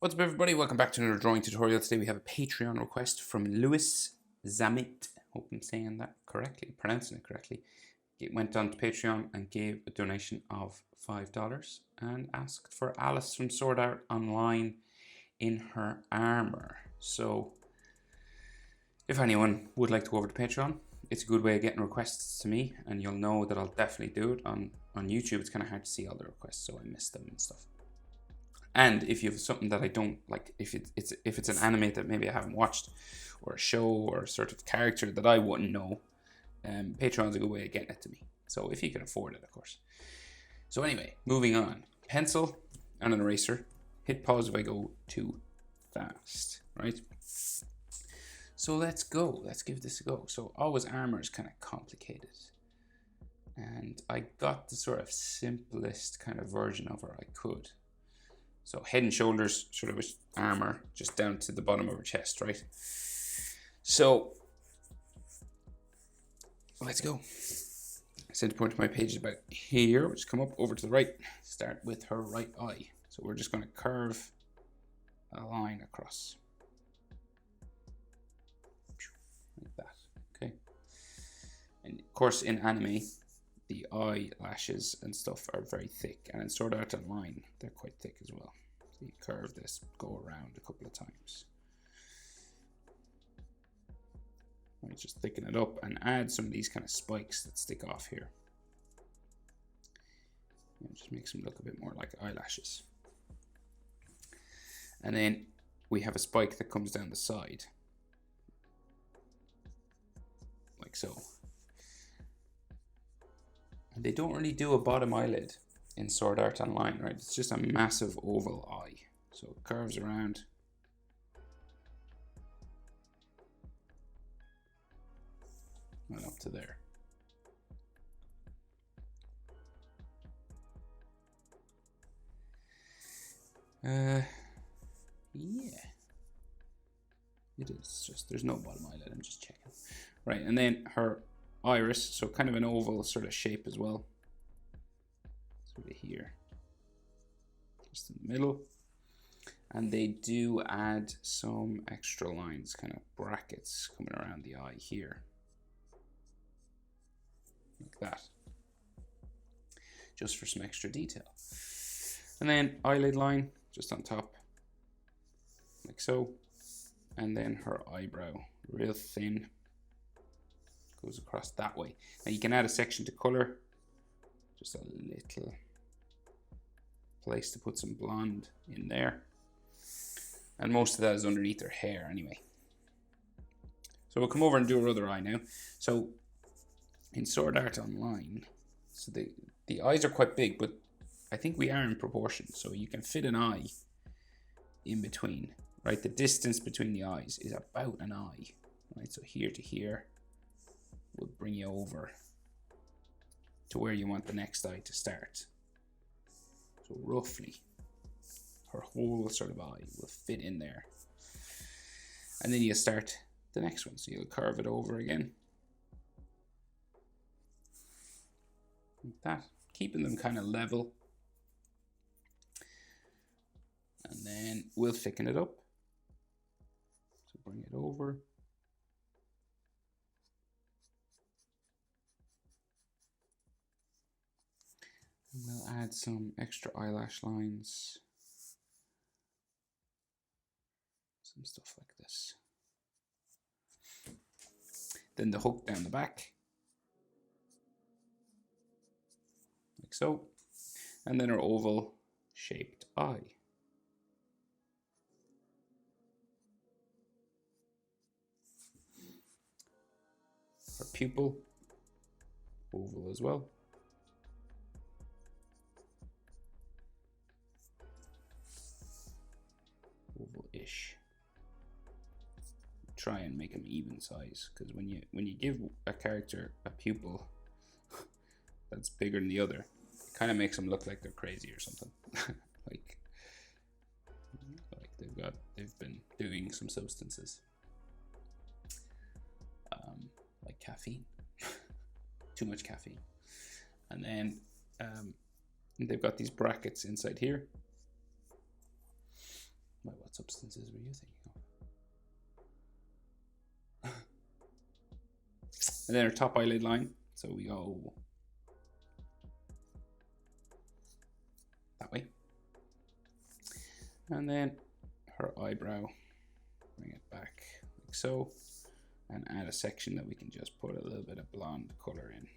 What's up, everybody? Welcome back to another drawing tutorial. Today we have a Patreon request from Lewis Zamit. Hope I'm saying that correctly, pronouncing it correctly. He went on to Patreon and gave a donation of $5 and asked for Alice from Sword Art Online in her armor. So, if anyone would like to go over to Patreon, it's a good way of getting requests to me, and you'll know that I'll definitely do it. On YouTube, it's kind of hard to see all the requests, so I miss them and stuff. And if you have something that I don't like, if it's an anime that maybe I haven't watched, or a show, or a sort of character that I wouldn't know, Patreon's a good way of getting it to me. So if you can afford it, of course. So anyway, moving on. Pencil and an eraser. Hit pause if I go too fast, right? So let's go. Let's give this a go. So always armor is kind of complicated. And I got the sort of simplest kind of version of her I could. So head and shoulders, sort of armor, just down to the bottom of her chest, right? So, let's go. Center point of my page is about here. We'll just come up over to the right. Start with her right eye. So we're just going to curve a line across. Like that, okay? And of course in anime, the eyelashes and stuff are very thick, and in Sword Art Online, they're quite thick as well. So you curve this, go around a couple of times. Right, just thicken it up and add some of these kind of spikes that stick off here. And just makes them look a bit more like eyelashes. And then we have a spike that comes down the side, like so. They don't really do a bottom eyelid in Sword Art Online, right? It's just a massive oval eye. So it curves around. And up to there. Yeah. It is just, there's no bottom eyelid, I'm just checking. Right, and then her iris, so kind of an oval sort of shape as well. Sort of here. Just in the middle. And they do add some extra lines, kind of brackets coming around the eye here. Like that. Just for some extra detail. And then eyelid line, just on top. Like so. And then her eyebrow, real thin. Goes across that way. Now you can add a section to color. Just a little place to put some blonde in there. And most of that is underneath her hair anyway. So we'll come over and do her other eye now. So in Sword Art Online, so the eyes are quite big, but I think we are in proportion. So you can fit an eye in between, right? The distance between the eyes is about an eye, right? So here to here will bring you over to where you want the next eye to start. So roughly, her whole sort of eye will fit in there. And then you start the next one. So you'll curve it over again. Like that. Keeping them kind of level. And then we'll thicken it up. So bring it over. And we'll add some extra eyelash lines. Some stuff like this. Then the hook down the back. Like so. And then our oval shaped eye. Our pupil, oval as well. Oval-ish. Try and make them even size, because when you give a character a pupil that's bigger than the other, it kind of makes them look like they're crazy or something. like they've been doing some substances, like caffeine, too much caffeine. And then they've got these brackets inside here. My substances were you thinking of? And then her top eyelid line. So we go that way. And then her eyebrow, bring it back like so. And add a section that we can just put a little bit of blonde color in.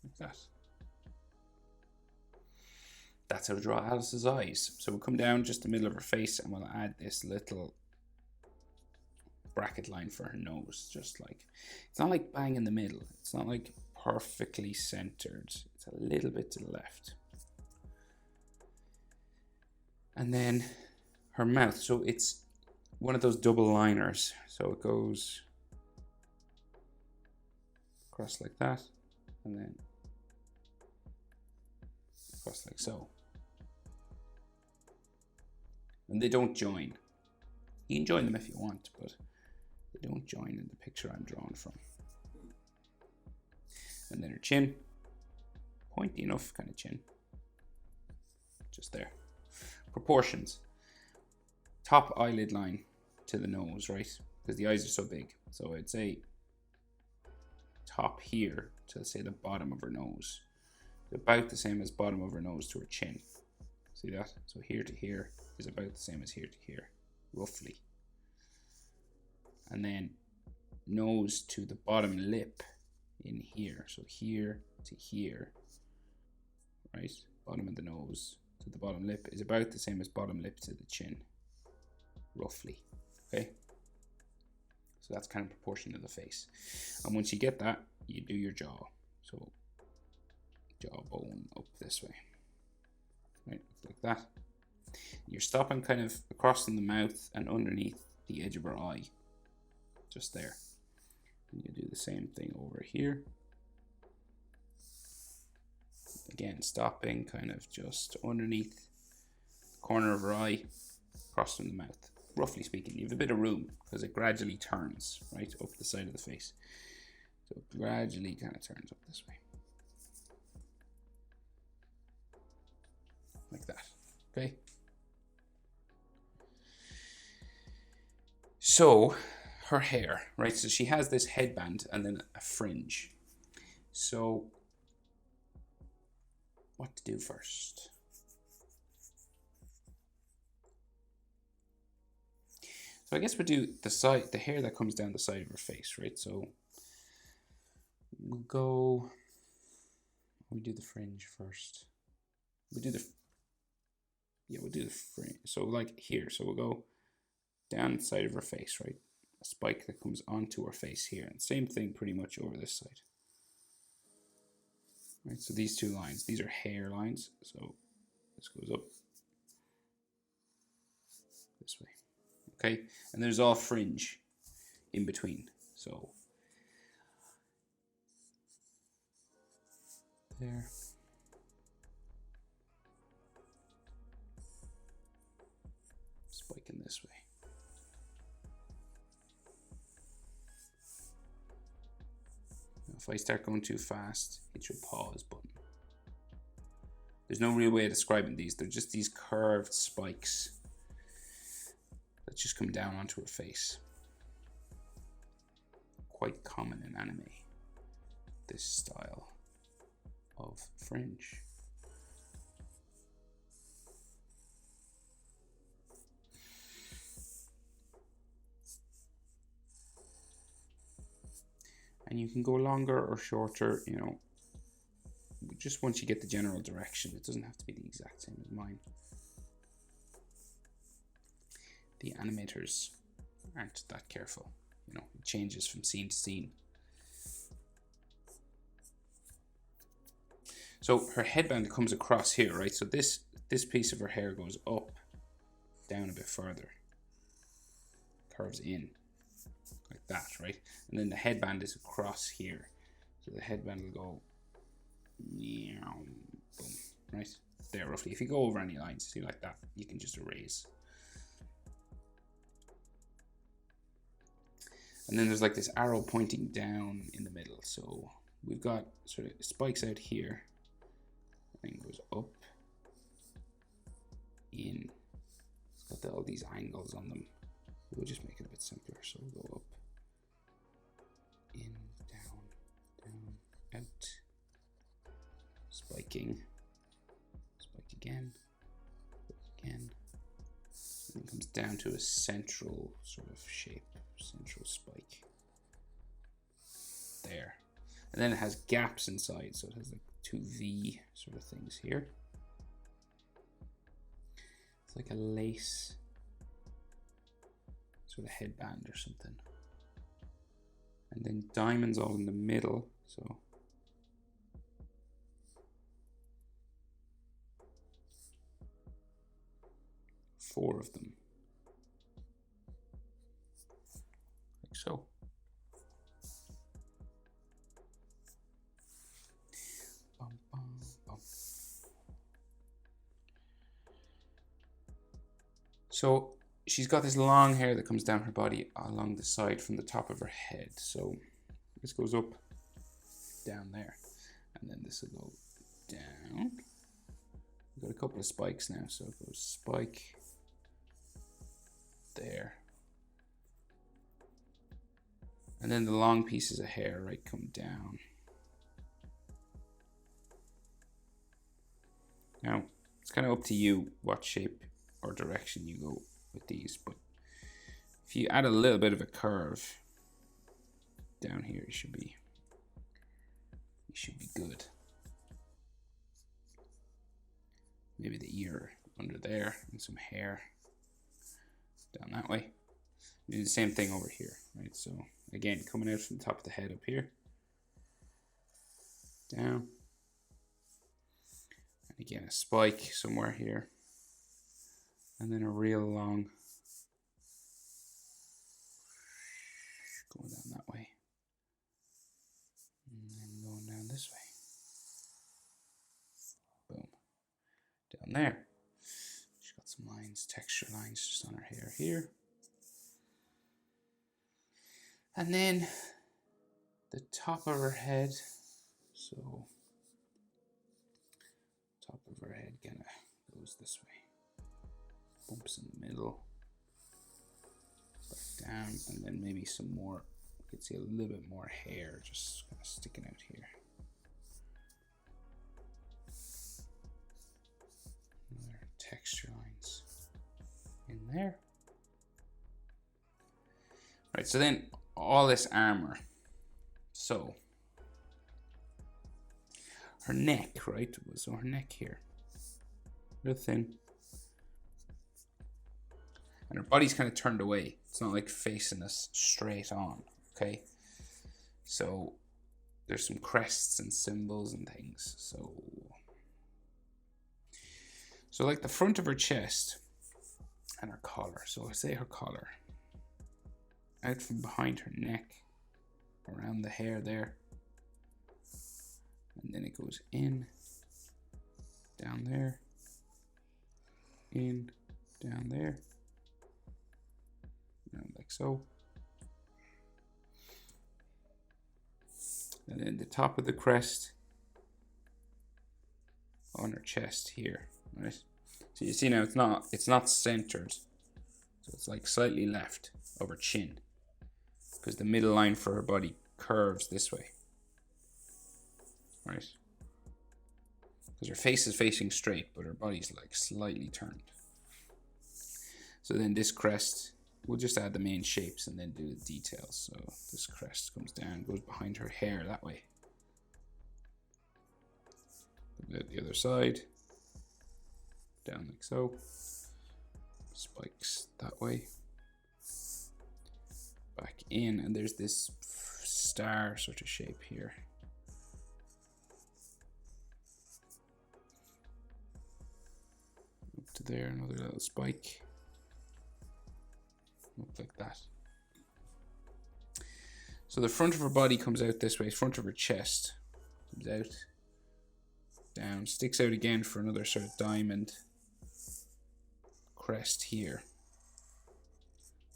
Like that. That's how to draw Alice's eyes. So we'll come down just the middle of her face and we'll add this little bracket line for her nose. Just like, it's not like bang in the middle. It's not like perfectly centered. It's a little bit to the left. And then her mouth. So it's one of those double liners. So it goes across like that. And then across like so. And they don't join. You can join them if you want, but they don't join in the picture I'm drawn from. And then her chin, pointy enough kind of chin, just there. Proportions, top eyelid line to the nose, right? Because the eyes are so big. So I'd say top here to say the bottom of her nose. About the same as bottom of her nose to her chin. See that? So here to here is about the same as here to here, roughly. And then nose to the bottom lip in here. So here to here, right? Bottom of the nose to the bottom lip is about the same as bottom lip to the chin, roughly. Okay? So that's kind of proportion of the face. And once you get that, you do your jaw. So jawbone up this way, right, like that. You're stopping kind of across in the mouth and underneath the edge of her eye, just there. And you do the same thing over here. Again, stopping kind of just underneath the corner of her eye, across from the mouth. Roughly speaking, you have a bit of room because it gradually turns, right, up the side of the face. So it gradually kind of turns up this way. Like that, okay? So, her hair, right? So she has this headband and then a fringe. So, what to do first? So I guess we'll do the hair that comes down the side of her face, right? So, we'll do the fringe first. We'll do the fringe. So like here, so we'll go down the side of her face, right? A spike that comes onto her face here. And same thing pretty much over this side. Right, so these two lines, these are hair lines. So this goes up this way. Okay, and there's all fringe in between. So there. Spiking this way. Now if I start going too fast, hit your pause button. There's no real way of describing these. They're just these curved spikes that just come down onto her face. Quite common in anime, this style of fringe. And you can go longer or shorter, you know, just once you get the general direction. It doesn't have to be the exact same as mine. The animators aren't that careful, you know, it changes from scene to scene. So her headband comes across here, right? So this piece of her hair goes up, down a bit further, curves in. Like that, right? And then the headband is across here. So the headband will go boom, right? There roughly. If you go over any lines, see like that, you can just erase. And then there's like this arrow pointing down in the middle. So we've got sort of spikes out here. And goes up, in, all these angles on them. We'll just make it a bit simpler. So we'll go up, in, down, out, spiking, spike again, and it comes down to a central sort of shape, central spike there. And then it has gaps inside, so it has like two V sort of things here. It's like a lace sort of headband or something. And then diamonds all in the middle, so four of them, like so. Bum, bum, bum. So she's got this long hair that comes down her body along the side from the top of her head. So this goes up, down there, and then this will go down. We've got a couple of spikes now, so it goes spike there. And then the long pieces of hair, right, come down. Now, it's kind of up to you what shape or direction you go with these, but if you add a little bit of a curve down here, you should be good. Maybe the ear under there and some hair down that way. Do the same thing over here, right? So again, coming out from the top of the head up here, down, and again a spike somewhere here, and then a real long going down that way, and then going down this way. Boom. Down there. She's got some lines, texture lines just on her hair here. And then the top of her head. So top of her head kind of goes this way. Bumps in the middle. Back down, and then maybe some more. You can see a little bit more hair just kind of sticking out here. Another texture lines in there. Right, so then all this armor. So her neck, right? So her neck here, real thin, and her body's kind of turned away. It's not like facing us straight on. Okay, so there's some crests and symbols and things. So like the front of her chest and her collar. So I say her collar. Out from behind her neck, around the hair there, and then it goes in, down there, in, down there, down like so, and then the top of the crest on her chest here, right? So you see now it's not centered, so it's like slightly left of her chin, because the middle line for her body curves this way, right? Because her face is facing straight, but her body's like slightly turned. So then this crest, we'll just add the main shapes and then do the details. So this crest comes down, goes behind her hair that way. The other side, down like so. Spikes that way. Back in, and there's this star sort of shape here. Up to there, another little spike. Up like that. So the front of her body comes out this way, front of her chest comes out, down, sticks out again for another sort of diamond crest here.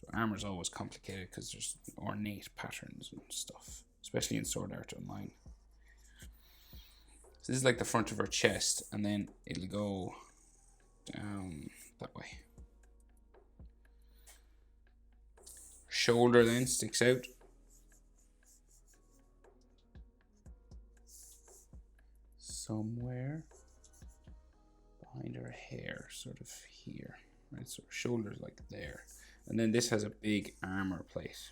So armor's always complicated because there's ornate patterns and stuff, especially in Sword Art Online. So this is like the front of her chest, and then it'll go down that way. shoulder then sticks out. Somewhere behind her hair, sort of here, right? So her shoulder's like there. And then this has a big armor plate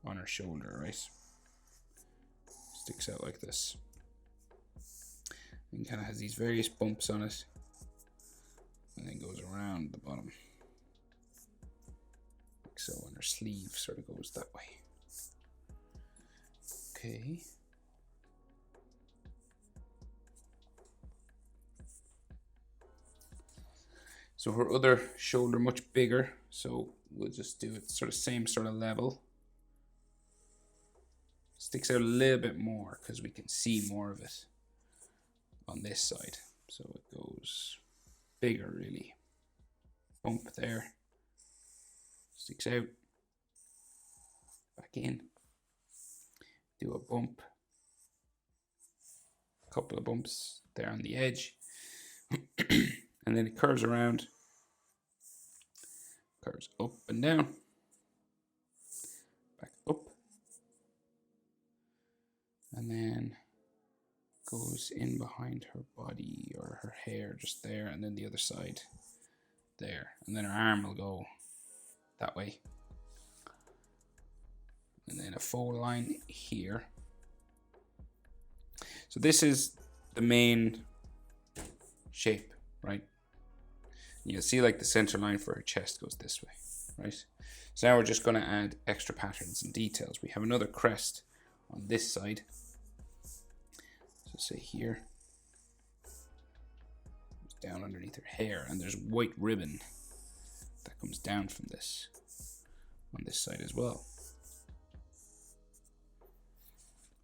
on her shoulder, right? Sticks out like this. And kind of has these various bumps on it. And then goes around the bottom. Like so, and her sleeve sort of goes that way. Okay. So her other shoulder much bigger, so we'll just do it sort of same sort of level. Sticks out a little bit more because we can see more of it on this side. So it goes bigger really. Bump there. Sticks out. Back in. Do a bump. A couple of bumps there on the edge. And then it curves around. Curves up and down. Back up. And then goes in behind her body or her hair just there, and then the other side there. And then her arm will go that way. And then a fold line here. So this is the main shape, right? You'll see like the center line for her chest goes this way, right? So now we're just going to add extra patterns and details. We have another crest on this side. So say here, down underneath her hair, and there's white ribbon that comes down from this on this side as well,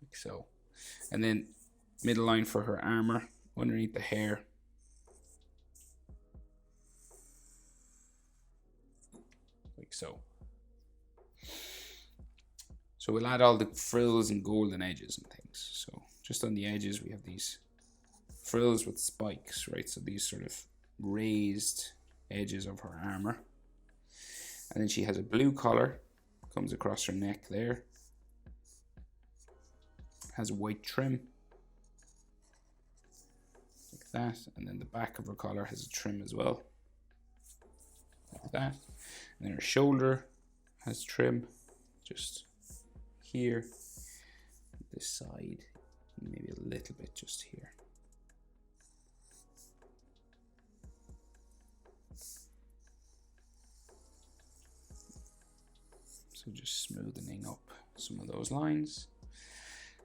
like so. And then middle line for her armor underneath the hair, like so. So we'll add all the frills and golden edges and things. So just on the edges we have these frills with spikes, right? So these sort of raised edges of her armor. And then she has a blue collar, comes across her neck there. Has a white trim, like that. And then the back of her collar has a trim as well, like that. And then her shoulder has trim, just here, this side, maybe a little bit just here. So just smoothing up some of those lines.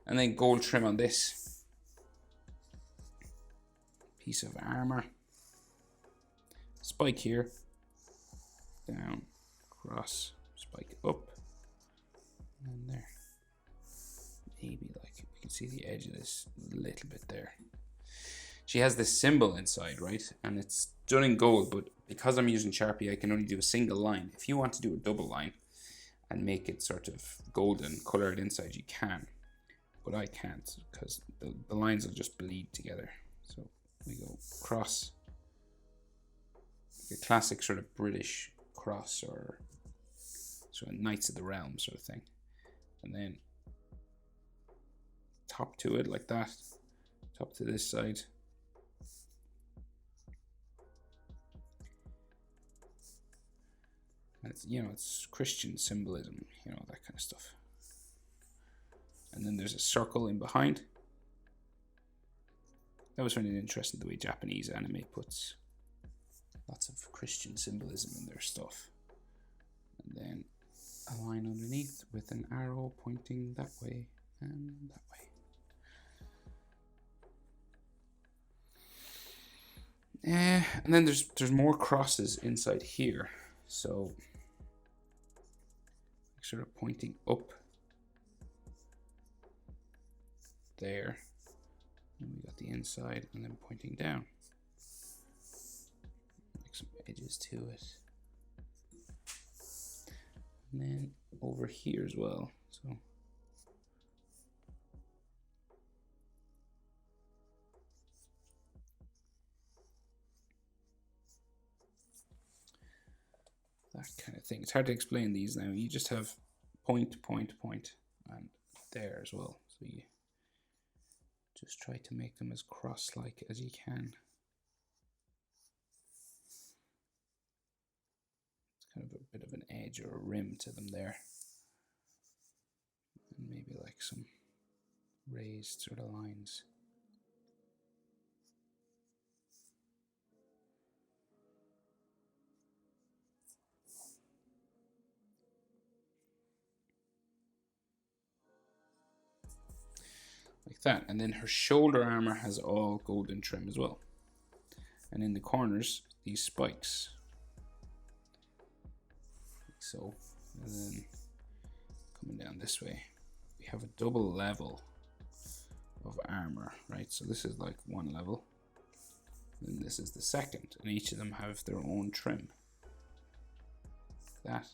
And then gold trim on this piece of armor. Spike here, down, across, spike up, and there. Maybe like we can see the edge of this a little bit there. She has this symbol inside, right? And it's done in gold, but because I'm using Sharpie, I can only do a single line. If you want to do a double line and make it sort of golden colored inside, you can. But I can't because the lines will just bleed together. So we go cross, like a classic sort of British cross or sort of Knights of the Realm sort of thing. And then top to it like that, top to this side. And it's, you know, it's Christian symbolism, you know, that kind of stuff. And then there's a circle in behind. That was really interesting, the way Japanese anime puts lots of Christian symbolism in their stuff. And then a line underneath with an arrow pointing that way and that way. And then there's more crosses inside here. So sort of pointing up there. And we got the inside and then pointing down. Make some edges to it. And then over here as well. So that kind of thing. It's hard to explain these now. You just have point, point, point, and there as well. So you just try to make them as cross-like as you can. It's kind of a bit of an edge or a rim to them there. And maybe like some raised sort of lines. Like that. And then her shoulder armor has all golden trim as well. And in the corners, these spikes. Like so. And then coming down this way, we have a double level of armor, right? So this is like one level. And this is the second. And each of them have their own trim. Like that.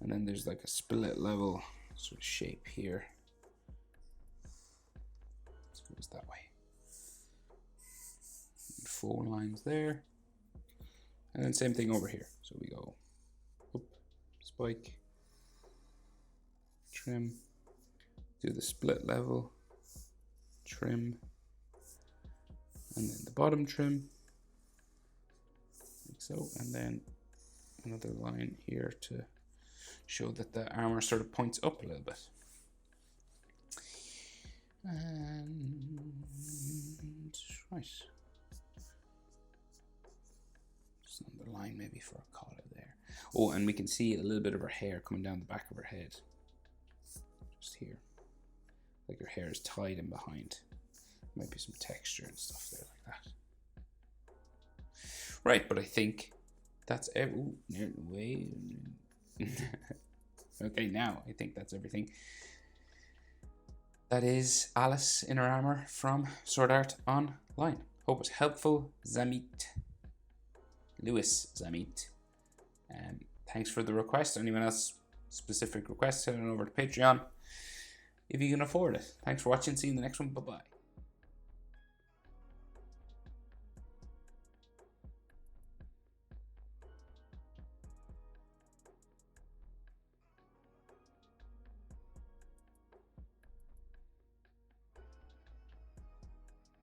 And then there's like a split level sort of shape here. It goes that way. And 4 lines there. And then same thing over here. So we go up, spike, trim, do the split level, trim, and then the bottom trim, like so, and then another line here to show that the armor sort of points up a little bit. And right, just another line maybe for a collar there. Oh, and we can see a little bit of her hair coming down the back of her head, just here, like her hair is tied in behind. Might be some texture and stuff there like that. Right, but I think that's way. Okay, now I think that's everything. That is Alice in her armor from Sword Art Online. Hope it was helpful. Zamit. Lewis Zamit. Thanks for the request. Anyone else specific requests, head on over to Patreon if you can afford it. Thanks for watching. See you in the next one. Bye bye.